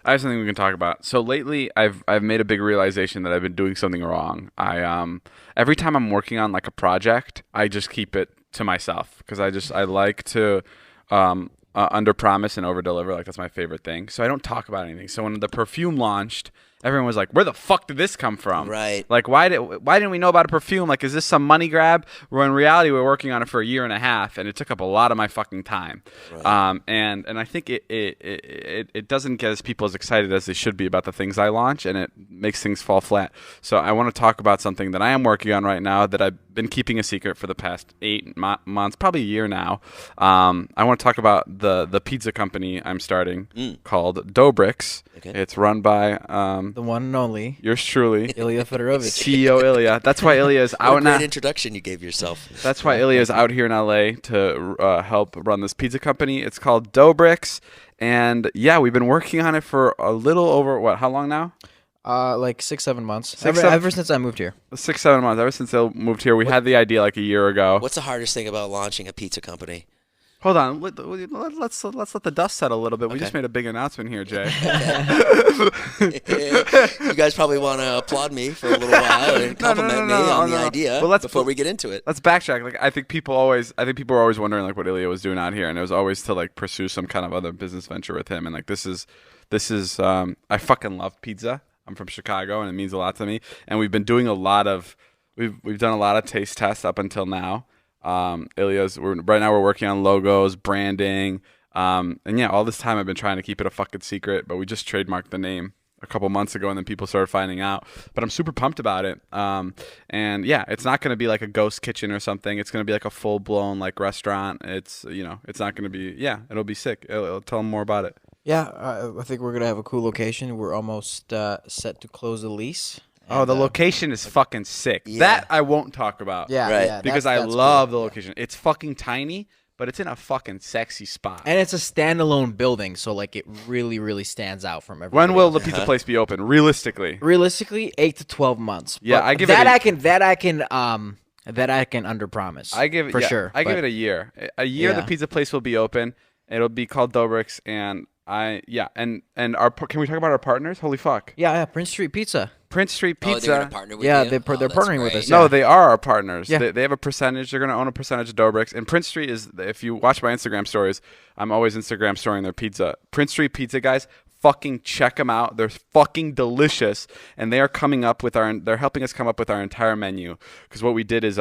I have something we can talk about. So lately, I've made a big realization that I've been doing something wrong. Every time I'm working on like a project, I just keep it to myself because I like to under promise and over deliver. Like that's my favorite thing. So I don't talk about anything. So when the perfume launched, everyone was like, "Where the fuck did this come from? Right. Like why didn't we know about a perfume? Like is this some money grab?" Where in reality, we were working on it for a year and a half, and it took up a lot of my fucking time. Right. And I think it doesn't get as people as excited as they should be about the things I launch, and it makes things fall flat. So I want to talk about something that I am working on right now that I've been keeping a secret for the past 8 months, probably a year now. I want to talk about the pizza company I'm starting called Dobrik's. Okay. It's run by The one and only yours truly, Ilya Fedorovich. CEO Ilya. That's why Ilya is What out a great now. introduction you gave yourself. That's why Ilya is out here in LA to help run this pizza company. It's called Dobrik's, and yeah, we've been working on it for a little over how long now? Like 6-7 months. Six, Ever since I moved here. 6-7 months. Ever since they moved here, we had the idea like a year ago. What's the hardest thing about launching a pizza company? Hold on, let's let the dust settle a little bit. We Okay. just made a big announcement here, Jay. You guys probably want to applaud me for a little while and compliment me on the idea before we get into it. Let's backtrack. Like I think people were always wondering like what Ilya was doing out here, and it was always to like pursue some kind of other business venture with him. And like this is I fucking love pizza. I'm from Chicago, and it means a lot to me. And we've been doing we've done a lot of taste tests up until now. Right now we're working on logos, branding, and yeah, all this time I've been trying to keep it a fucking secret, but we just trademarked the name a couple months ago, and then people started finding out. But I'm super pumped about it. And yeah, it's not going to be like a ghost kitchen or something. It's going to be like a full blown like restaurant. It's it's not going to be it'll be sick. It'll tell them more about it. Yeah, I think we're gonna have a cool location. We're almost set to close the lease. Oh, And, the location is fucking sick. Yeah. That I won't talk about. Yeah, Right. yeah, Because that's I love cool. the location. It's fucking tiny, but it's in a fucking sexy spot. And it's a standalone building, so like it really, really stands out from everything. When will the pizza place be open? Realistically. Realistically, 8 to 12 months. Yeah, But I give that it a- I can under promise. I give it for sure. I give but- it a year. A year the Yeah. pizza place will be open. It'll be called Dobrik's, and can we talk about our partners? Holy fuck. Yeah, Prince Street Pizza. Prince Street Oh, they're Pizza. going to partner with Yeah, you? they're That's partnering with great. us, No, yeah. they are our partners. Yeah. They have a percentage. They're going to own a percentage of Dobrik's. And Prince Street is, if you watch my Instagram stories, I'm always Instagram storying their pizza. Prince Street Pizza, guys, fucking check them out. They're fucking delicious. And they're helping us come up with our entire menu. Because what we did is,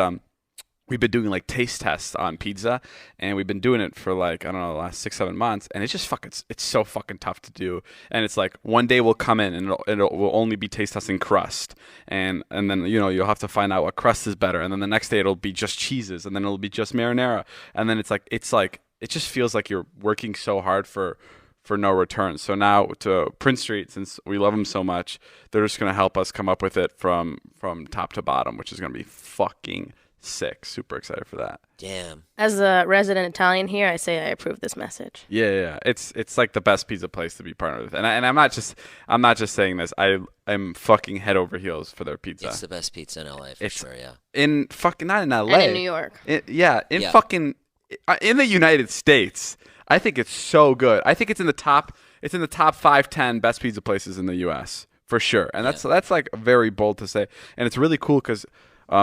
we've been doing like taste tests on pizza, and we've been doing it for like, I don't know, the last 6-7 months, and it's just it's so fucking tough to do. And it's like one day we'll come in and will only be taste testing crust, and then you'll have to find out what crust is better, and then the next day it'll be just cheeses, and then it'll be just marinara, and then it's like it just feels like you're working so hard for no return. So now to Prince Street, since we love them so much, they're just gonna help us come up with it from top to bottom, which is gonna be fucking sick. Super excited for that. Damn. As a resident Italian here, I say I approve this message. Yeah. It's like the best pizza place to be partnered with, and I'm not just saying this. I'm fucking head over heels for their pizza. It's the best pizza in LA for sure, yeah. In fucking not in LA. And in New York. Yeah. Yeah. Fucking in the United States. I think it's so good. I think it's in the top 5-10 best pizza places in the U.S. for sure, and that's like very bold to say, and it's really cool because.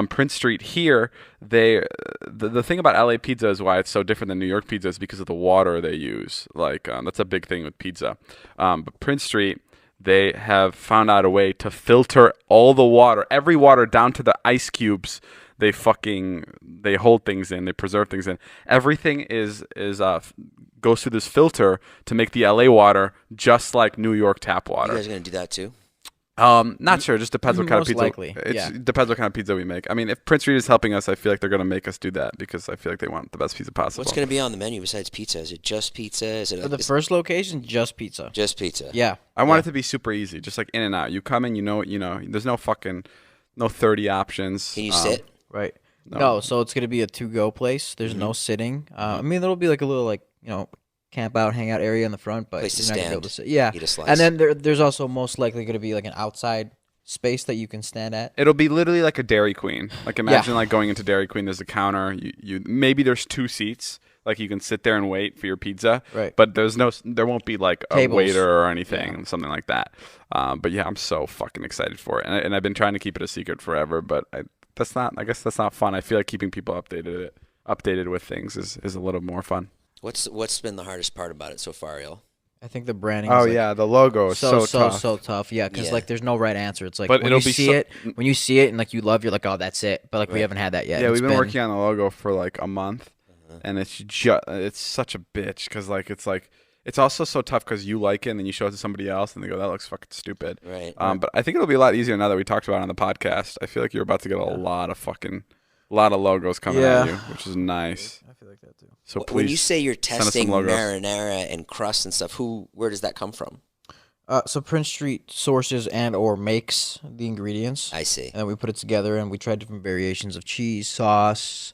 Prince Street here, the thing about LA pizza is why it's so different than New York pizza is because of the water they use. Like that's a big thing with pizza. But Prince Street, they have found out a way to filter all the water, every water down to the ice cubes. They hold things in, they preserve things in. Everything goes through this filter to make the LA water just like New York tap water. You guys are going to do that too? Not sure. It just depends what kind of Most pizza. likely, yeah. It depends what kind of pizza we make. I mean, if Prince Street is helping us, I feel like they're gonna make us do that because I feel like they want the best pizza possible. What's going to be on the menu besides pizza? Is it just pizza? Is it For the first location, just pizza. just pizza? Yeah. I want it to be super easy, just like in and out. You come in, you know. There's no 30 options. Can you sit? Right. No. No, so it's gonna be a to-go place. There's no sitting. I mean, there'll be like a little camp out, hang out area in the front, but Place to you're not gonna be able stand, to sit. Yeah. eat a slice. And then there's also most likely gonna be like an outside space that you can stand at. It'll be literally like a Dairy Queen. Like imagine like going into Dairy Queen. There's a counter. You maybe there's 2 seats, Like you can sit there and wait for your pizza. Right. But there won't be like a Tables. waiter or anything, something like that. But yeah, I'm so fucking excited for it, and I've been trying to keep it a secret forever. But I guess that's not fun. I feel like keeping people updated with things is a little more fun. What's been the hardest part about it so far, Il? I think the branding. Oh is yeah, the logo is so tough. So tough. Yeah, because like there's no right answer. It's like but when you see it and like you love, you're like, oh, that's it. But like we haven't had that yet. Yeah, we've been working on the logo for like a month, and it's such a bitch because like it's also so tough because you like it and then you show it to somebody else and they go, that looks fucking stupid. Right. But I think it'll be a lot easier now that we talked about it on the podcast. I feel like you're about to get a lot of logos coming at you, which is nice. I feel like that too. So please, when you say you're testing marinara and crust and stuff, where does that come from? So Prince Street sources and or makes the ingredients. I see. And then we put it together and we try different variations of cheese, sauce,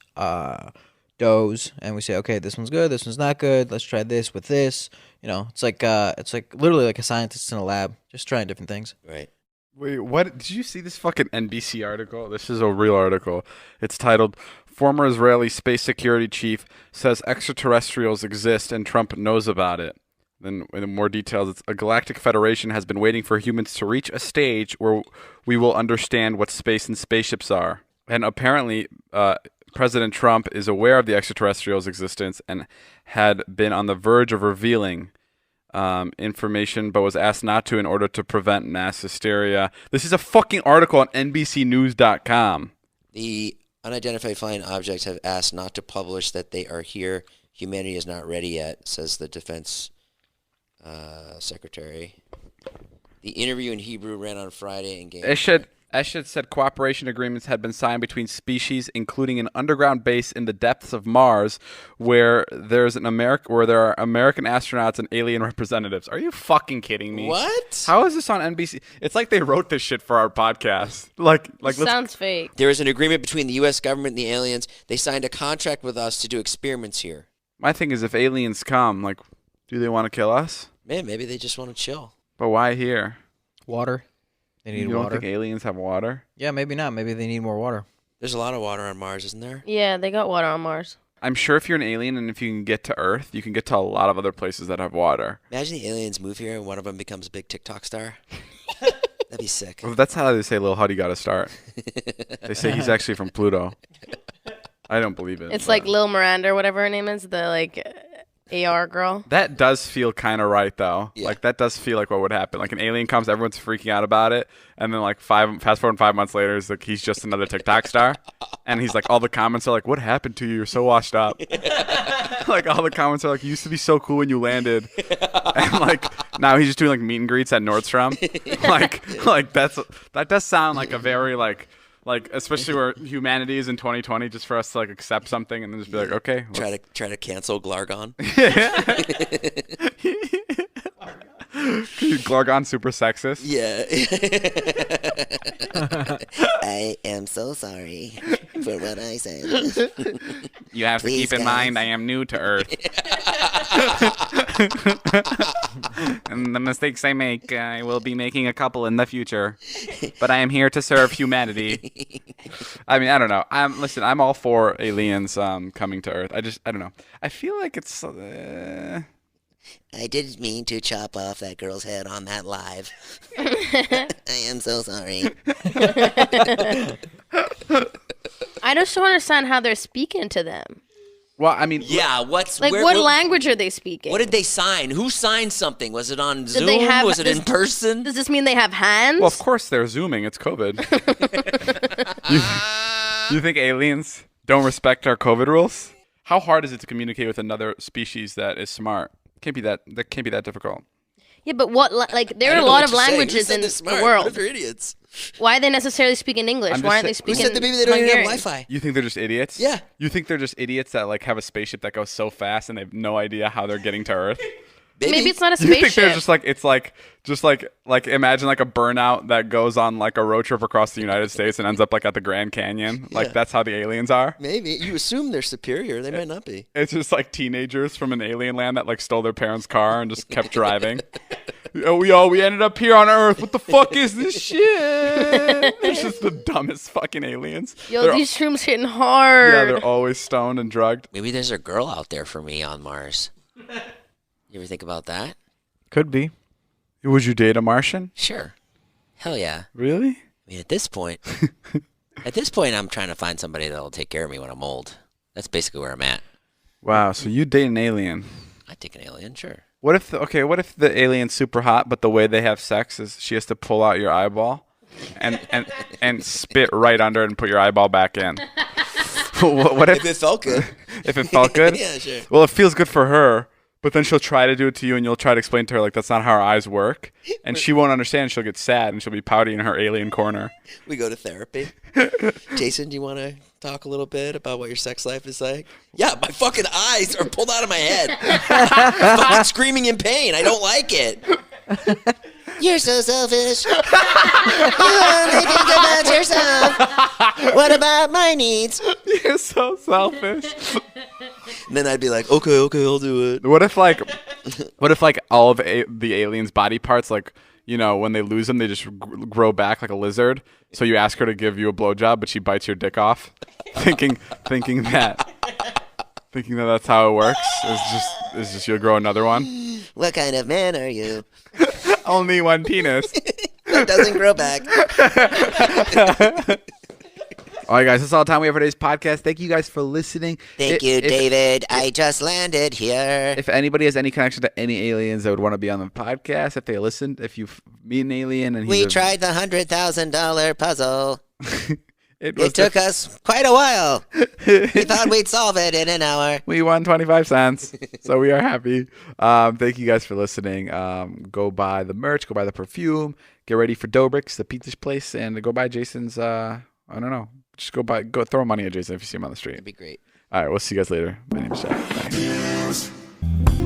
doughs, and we say, okay, this one's good, this one's not good. Let's try this with this. You know, it's like literally like a scientist in a lab, just trying different things. Right. Wait, what? Did you see this fucking NBC article? This is a real article. It's titled, Former Israeli Space Security Chief Says Extraterrestrials Exist and Trump Knows About It. Then in more details, it's a galactic federation has been waiting for humans to reach a stage where we will understand what space and spaceships are. And apparently, President Trump is aware of the extraterrestrials' existence and had been on the verge of revealing information, but was asked not to in order to prevent mass hysteria. This is a fucking article on NBCnews.com. The unidentified flying objects have asked not to publish that they are here. Humanity is not ready yet, says the defense secretary. The interview in Hebrew ran on Friday and gave... Eshed said cooperation agreements had been signed between species, including an underground base in the depths of Mars, where there are American astronauts and alien representatives. Are you fucking kidding me? What? How is this on NBC? It's like they wrote this shit for our podcast. Like sounds fake. There is an agreement between the U.S. government and the aliens. They signed a contract with us to do experiments here. My thing is, if aliens come, like, do they want to kill us? Man, maybe they just want to chill. But why here? Water. They need You don't water. think aliens have water? Yeah, maybe not. Maybe they need more water. There's a lot of water on Mars, isn't there? Yeah, they got water on Mars. I'm sure if you're an alien and if you can get to Earth, you can get to a lot of other places that have water. Imagine the aliens move here and one of them becomes a big TikTok star. That'd be sick. Well, that's how they say Lil Huddy got to start. They say he's actually from Pluto. I don't believe it. It's like Lil Miranda or whatever her name is, the like AR girl. That does feel kind of right, though. Yeah. Like, that does feel like what would happen. Like, an alien comes, everyone's freaking out about it, and then, like, fast forward 5 months later, it's like, he's just another TikTok star. And he's like, all the comments are like, what happened to you? You're so washed up. Like, all the comments are like, you used to be so cool when you landed. And, like, now he's just doing, like, meet and greets at Nordstrom. like that does sound like a very, like, especially where humanity is in 2020, just for us to like accept something and then just be like, okay, try to cancel Glargon. Glargon super sexist. Yeah. I am so sorry for what I said. You have Please, to keep in mind I am new to Earth. And the mistakes I make, I will be making a couple in the future. But I am here to serve humanity. I mean, I don't know. I'm all for aliens coming to Earth. I don't know. I feel like it's... I didn't mean to chop off that girl's head on that live. I am so sorry. I just don't understand how they're speaking to them. Well, I mean... Yeah, what language are they speaking? What did they sign? Who signed something? Was it on Zoom? Was it in person? Does this mean they have hands? Well, of course they're Zooming. It's COVID. You think aliens don't respect our COVID rules? How hard is it to communicate with another species that is smart? Can't be that difficult. Yeah, but there are a lot of languages in the world. What if you're idiots? Why are they necessarily speaking English? Why aren't they speaking Who said that maybe they don't even have Hungarian? Wi-Fi? You think they're just idiots? Yeah. You think they're just idiots that like have a spaceship that goes so fast and they have no idea how they're getting to Earth? Maybe it's not a You think spaceship. they're just like imagine like a burnout that goes on like a road trip across the United States and ends up like at the Grand Canyon. Like Yeah. that's how the aliens are. Maybe you assume they're superior. They might not be. It's just like teenagers from an alien land that like stole their parents' car and just kept driving. We ended up here on Earth. What the fuck is this shit? It's just the dumbest fucking aliens. Yo, They're- these shrooms hitting hard. yeah, they're always stoned and drugged. Maybe there's a girl out there for me on Mars. You ever think about that? Could be. Would you date a Martian? Sure. Hell yeah. Really? I mean, at this point, I'm trying to find somebody that'll take care of me when I'm old. That's basically where I'm at. Wow. So you date an alien? I'd take an alien, sure. What if the alien's super hot, but the way they have sex is she has to pull out your eyeball and spit right under it and put your eyeball back in? What If it felt good. if it felt good? Yeah, sure. Well, it feels good for her, but then she'll try to do it to you, and you'll try to explain to her like that's not how our eyes work, and she won't understand. She'll get sad, and she'll be pouty in her alien corner. We go to therapy. Jason, do you want to talk a little bit about what your sex life is like? Yeah, my fucking eyes are pulled out of my head. I'm fucking screaming in pain. I don't like it. You're so selfish. You only think about yourself. What about my needs? You're so selfish. And then I'd be like, okay, I'll do it. What if like all of the aliens' body parts, like, you know, when they lose them, they just grow back like a lizard. So you ask her to give you a blowjob, but she bites your dick off, thinking that that's how it works. It's just you'll grow another one. What kind of man are you? Only one penis. It doesn't grow back. All right, guys, that's all the time we have for today's podcast. Thank you guys for listening. Thank you, David. I just landed here. If anybody has any connection to any aliens that would want to be on the podcast, if they listened, if you meet an alien and We tried the $100,000 puzzle. it It took us quite a while. We thought we'd solve it in an hour. We won 25 cents, so we are happy. Thank you guys for listening. Go buy the merch, go buy the perfume, get ready for Dobrik's, the pizza place, and go buy Jason's. I don't know. Just go throw money at Jason if you see him on the street. That'd be great. All right, we'll see you guys later. My name is Jeff. Bye.